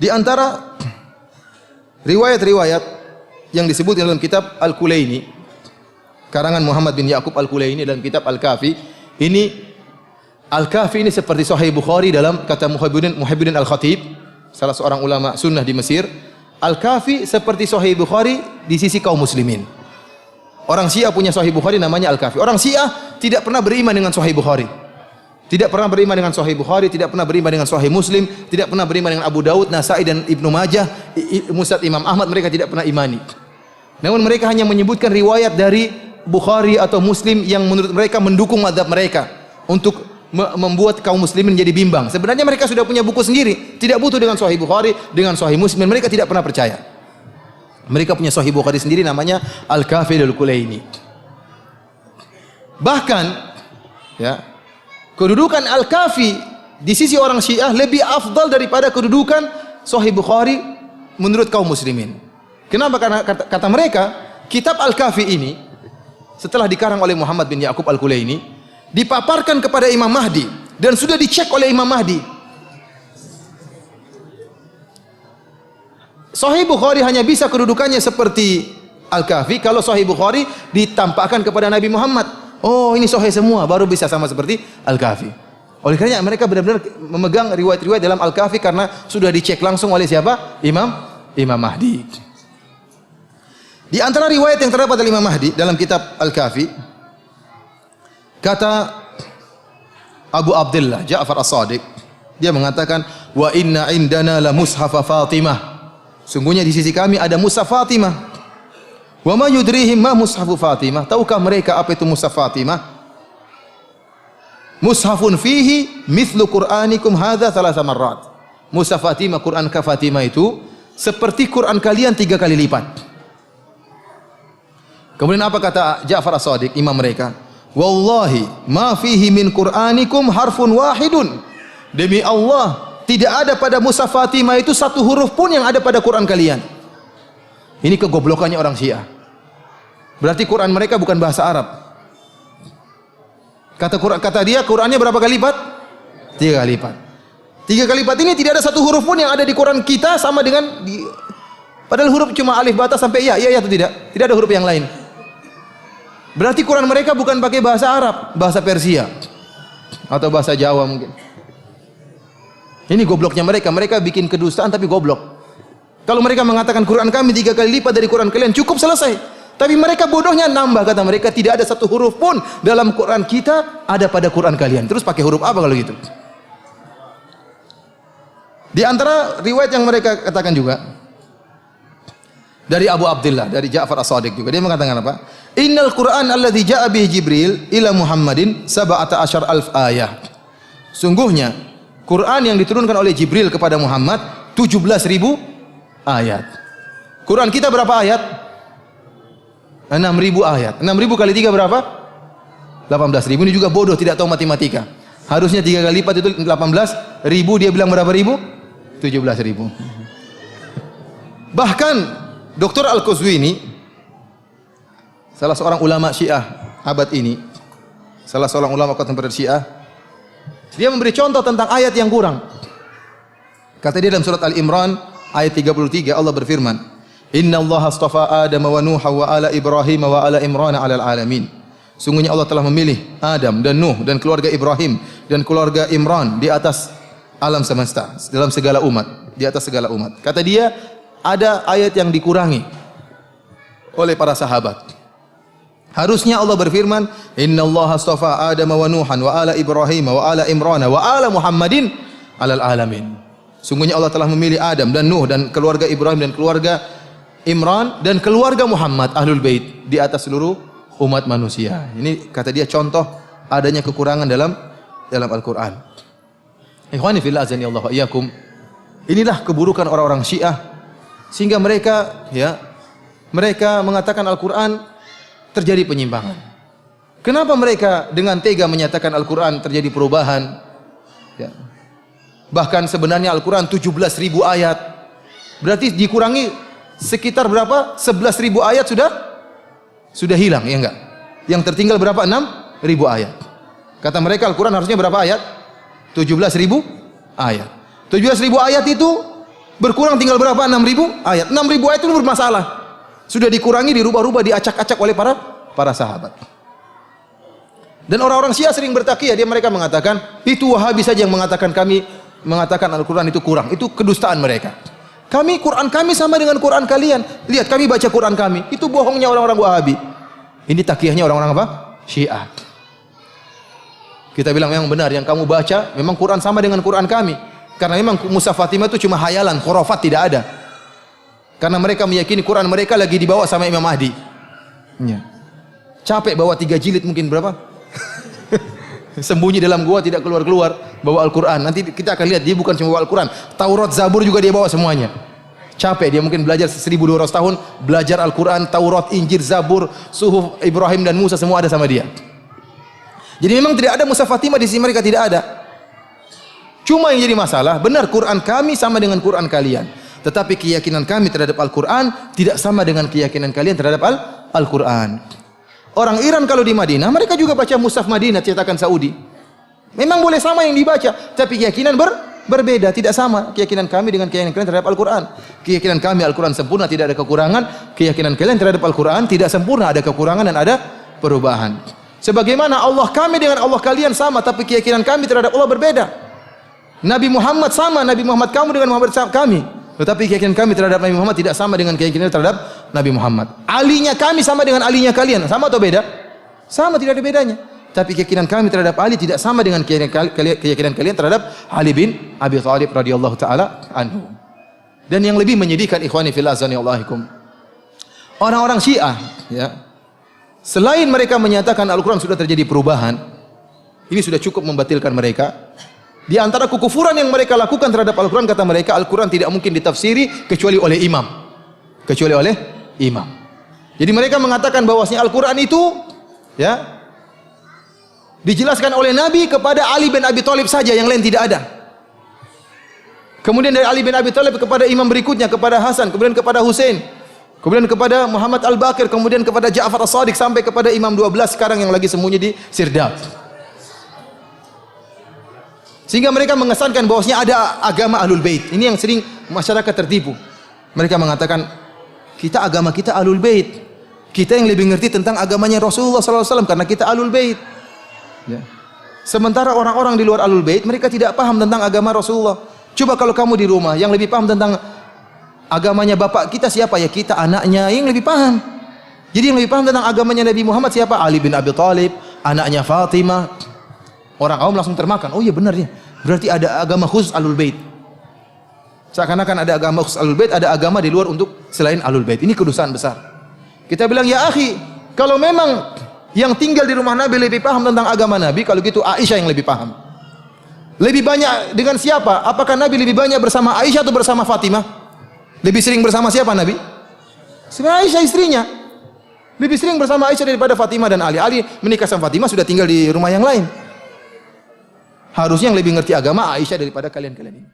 Di antara riwayat-riwayat yang disebut dalam kitab Al-Kulaini, karangan Muhammad bin Yaqub Al-Kulaini dalam kitab Al-Kafi, ini Al-Kafi ini seperti Sahih Bukhari dalam kata Muhibbuddin Al-Khatib, salah seorang ulama sunnah di Mesir. Al-Kafi seperti Sahih Bukhari di sisi kaum muslimin. Orang Syiah punya Sahih Bukhari namanya Al-Kafi. Orang Syiah tidak pernah beriman dengan Sahih Bukhari. Tidak pernah beriman dengan Sahih Bukhari, tidak pernah beriman dengan Sahih Muslim, tidak pernah beriman dengan Abu Daud, Nasai dan Ibnu Majah, Musnad Imam Ahmad, mereka tidak pernah imani. Namun mereka hanya menyebutkan riwayat dari Bukhari atau Muslim yang menurut mereka mendukung mazhab mereka untuk membuat kaum muslimin menjadi bimbang. Sebenarnya mereka sudah punya buku sendiri, tidak butuh dengan Sahih Bukhari, dengan Sahih Muslim, mereka tidak pernah percaya. Mereka punya Sahih Bukhari sendiri namanya Al-Kafi Al-Kulaini. Bahkan ya, kedudukan Al-Kafi di sisi orang Syiah lebih afdal daripada kedudukan Sahih Bukhari menurut kaum muslimin. Kenapa? Karena kata mereka, kitab Al-Kafi ini setelah dikarang oleh Muhammad bin Yaqub Al-Kulaini, dipaparkan kepada Imam Mahdi dan sudah dicek oleh Imam Mahdi. Sahih Bukhari hanya bisa kedudukannya seperti Al-Kafi kalau Sahih Bukhari ditampakkan kepada Nabi Muhammad. Oh, ini sahih semua, baru bisa sama seperti Al-Kafi. Oleh karena mereka benar-benar memegang riwayat-riwayat dalam Al-Kafi karena sudah dicek langsung oleh siapa? Imam Mahdi. Di antara riwayat yang terdapat dari Imam Mahdi dalam kitab Al-Kafi, kata Abu Abdullah Ja'far As-Sadiq, dia mengatakan, wa inna indana la mushaf Fatimah. Sungguhnya di sisi kami ada mushaf Fatimah. Wa ma yudrihim ma mushafu Fatimah? Tahukah mereka apa itu mushaf Fatimah? Mushafun fihi mithlu Qur'anikum hadza thalatha marrat. Mushaf Fatimah, Quran ka Fatimah itu seperti Quran kalian 3 kali lipat. Kemudian apa kata Ja'far As-Sadiq, imam mereka? Wallahi ma fihi min Qur'anikum harfun wahidun. Demi Allah, tidak ada pada mushaf Fatimah itu satu huruf pun yang ada pada Quran kalian. Ini kegoblokannya orang Syiah. Berarti Quran mereka bukan bahasa Arab. Kata dia, Qurannya berapa kali lipat? 3 kali lipat. 3 kali lipat ini tidak ada satu huruf pun yang ada di Quran kita sama dengan padahal huruf cuma alif bata sampai ya atau tidak? Tidak ada huruf yang lain. Berarti Quran mereka bukan pakai bahasa Arab, bahasa Persia atau bahasa Jawa mungkin. Ini gobloknya mereka. Mereka bikin kedustaan tapi goblok. Kalau mereka mengatakan Quran kami 3 kali lipat dari Quran kalian, cukup selesai. Tapi mereka bodohnya nambah, kata mereka tidak ada satu huruf pun dalam Quran kita ada pada Quran kalian. Terus pakai huruf apa kalau gitu? Di antara riwayat yang mereka katakan juga dari Abu Abdullah, dari Ja'far As-Sadiq juga, dia mengatakan apa? Innal Qur'an alladzi ja'a bihi Jibril ila Muhammadin 17,000 ayah. Sungguhnya Quran yang diturunkan oleh Jibril kepada Muhammad 17.000 ayat. Quran kita berapa ayat? 6.000 ayat. 6.000 kali 3 berapa? 18.000. Ini juga bodoh, tidak tahu matematika. Harusnya 3 kali lipat itu 18.000, dia bilang berapa ribu? 17.000. Bahkan Dr. Al-Qazwini, salah seorang ulama Syiah abad ini, salah seorang ulama kontemporer Syiah, dia memberi contoh tentang ayat yang kurang. Kata dia dalam surat Al-Imran ayat 33, Allah berfirman, Inna Allah astafa Adam wa Nuh wa ala Ibrahim wa ala Imran ala alamin. Sungguhnya Allah telah memilih Adam dan Nuh dan keluarga Ibrahim dan keluarga Imran di atas alam semesta, dalam segala umat, di atas segala umat. Kata dia, ada ayat yang dikurangi oleh para sahabat. Harusnya Allah berfirman, Inna Allah astafa Adam wa Nuhan wa ala Ibrahim wa ala Imran wa ala Muhammadin alal alamin. Sungguhnya Allah telah memilih Adam dan Nuh dan keluarga Ibrahim dan keluarga Imran dan keluarga Muhammad Ahlul Bait di atas seluruh umat manusia. Ini kata dia contoh adanya kekurangan dalam Al-Qur'an. Ikhwani fillah azani Allah wa iyyakum. Inilah keburukan orang-orang Syiah sehingga mereka mengatakan Al-Qur'an terjadi penyimpangan. Kenapa mereka dengan tega menyatakan Al-Qur'an terjadi perubahan? Ya. Bahkan sebenarnya Al-Quran 17.000 ayat. Berarti dikurangi sekitar berapa? 11.000 ayat sudah hilang, ya enggak? Yang tertinggal berapa? 6.000 ayat. Kata mereka Al-Quran harusnya berapa ayat? 17.000 ayat. 17.000 ayat itu Berkurang tinggal berapa? 6.000 ayat. 6.000 ayat itu bermasalah. Sudah dikurangi, dirubah-rubah, diacak-acak oleh para sahabat. Dan orang-orang Syiah sering bertakiyah, mereka mengatakan, itu Wahabi saja yang mengatakan Al-Quran itu kurang. Itu kedustaan mereka. Quran kami sama dengan Quran kalian. Lihat, kami baca Quran kami. Itu bohongnya orang-orang Wahabi. Ini takiyahnya orang-orang apa? Syiah. Kita bilang memang benar, yang kamu baca memang Quran sama dengan Quran kami. Karena memang Mushaf Fatimah itu cuma hayalan, khurafat tidak ada. Karena mereka meyakini Quran mereka lagi dibawa sama Imam Mahdi. Ya. Capek bawa 3 jilid mungkin berapa? Sembunyi dalam gua tidak keluar-keluar bawa Al-Quran. Nanti kita akan lihat dia bukan cuma bawa Al-Quran, Taurat, Zabur juga dia bawa semuanya. Capek dia mungkin belajar 1200 tahun belajar Al-Quran, Taurat, Injil, Zabur, Suhuf Ibrahim dan Musa semua ada sama dia. Jadi memang tidak ada Mushaf Fatimah di sini, mereka tidak ada. Cuma yang jadi masalah, benar Quran kami sama dengan Quran kalian, tetapi keyakinan kami terhadap Al-Quran tidak sama dengan keyakinan kalian terhadap Al-Quran. Orang Iran kalau di Madinah, mereka juga baca Mushaf Madinah cetakan Saudi. Memang boleh sama yang dibaca, tapi keyakinan berbeda, tidak sama keyakinan kami dengan keyakinan kalian terhadap Al-Quran. Keyakinan kami Al-Quran sempurna, tidak ada kekurangan. Keyakinan kalian terhadap Al-Quran tidak sempurna, ada kekurangan dan ada perubahan. Sebagaimana Allah kami dengan Allah kalian sama, tapi keyakinan kami terhadap Allah berbeda. Nabi Muhammad sama, Nabi Muhammad kamu dengan Muhammad kami. Tetapi keyakinan kami terhadap Nabi Muhammad tidak sama dengan keyakinan terhadap Nabi Muhammad. Alinya kami sama dengan alinya kalian. Sama atau beda? Sama, tidak ada bedanya. Tapi keyakinan kami terhadap Ali tidak sama dengan keyakinan kalian terhadap Ali bin Abi Thalib radhiyallahu taala anhu. Dan yang lebih menyedihkan, ikhwani fillah azanillahu, orang-orang Syiah, ya, selain mereka menyatakan Al-Quran sudah terjadi perubahan, ini sudah cukup membatalkan mereka. Di antara kekufuran yang mereka lakukan terhadap Al-Quran, kata mereka, Al-Quran tidak mungkin ditafsiri kecuali oleh imam. Kecuali oleh imam. Jadi mereka mengatakan bahwasanya Al-Quran itu, ya, dijelaskan oleh Nabi kepada Ali bin Abi Thalib saja, yang lain tidak ada. Kemudian dari Ali bin Abi Thalib kepada imam berikutnya, kepada Hasan, kemudian kepada Husain, kemudian kepada Muhammad Al-Baqir, kemudian kepada Ja'far As-Sadiq, sampai kepada Imam 12 sekarang yang lagi sembunyi di Sirdab. Sehingga mereka mengesankan bahwasanya ada agama Ahlul Bait. Ini yang sering masyarakat tertipu. Mereka mengatakan, agama kita Ahlul Bait. Kita yang lebih ngerti tentang agamanya Rasulullah SAW karena kita Ahlul Bait. Ya. Sementara orang-orang di luar Ahlul Bait, mereka tidak paham tentang agama Rasulullah. Coba kalau kamu di rumah, yang lebih paham tentang agamanya bapak kita siapa? Ya kita, anaknya, yang lebih paham. Jadi yang lebih paham tentang agamanya Nabi Muhammad siapa? Ali bin Abi Thalib, anaknya Fatimah. Orang awam langsung termakan. Oh iya benar ya. Berarti ada agama khusus Ahlul Bait. Seakan-akan ada agama khusus Ahlul Bait, ada agama di luar untuk selain Ahlul Bait. Ini kedustaan besar. Kita bilang, ya akhi, kalau memang yang tinggal di rumah Nabi lebih paham tentang agama Nabi, kalau gitu Aisyah yang lebih paham. Lebih banyak dengan siapa? Apakah Nabi lebih banyak bersama Aisyah atau bersama Fatimah? Lebih sering bersama siapa Nabi? Sebenarnya Aisyah istrinya. Lebih sering bersama Aisyah daripada Fatimah dan Ali. Ali menikah sama Fatimah, sudah tinggal di rumah yang lain. Harusnya yang lebih ngerti agama Aisyah daripada kalian-kalian ini.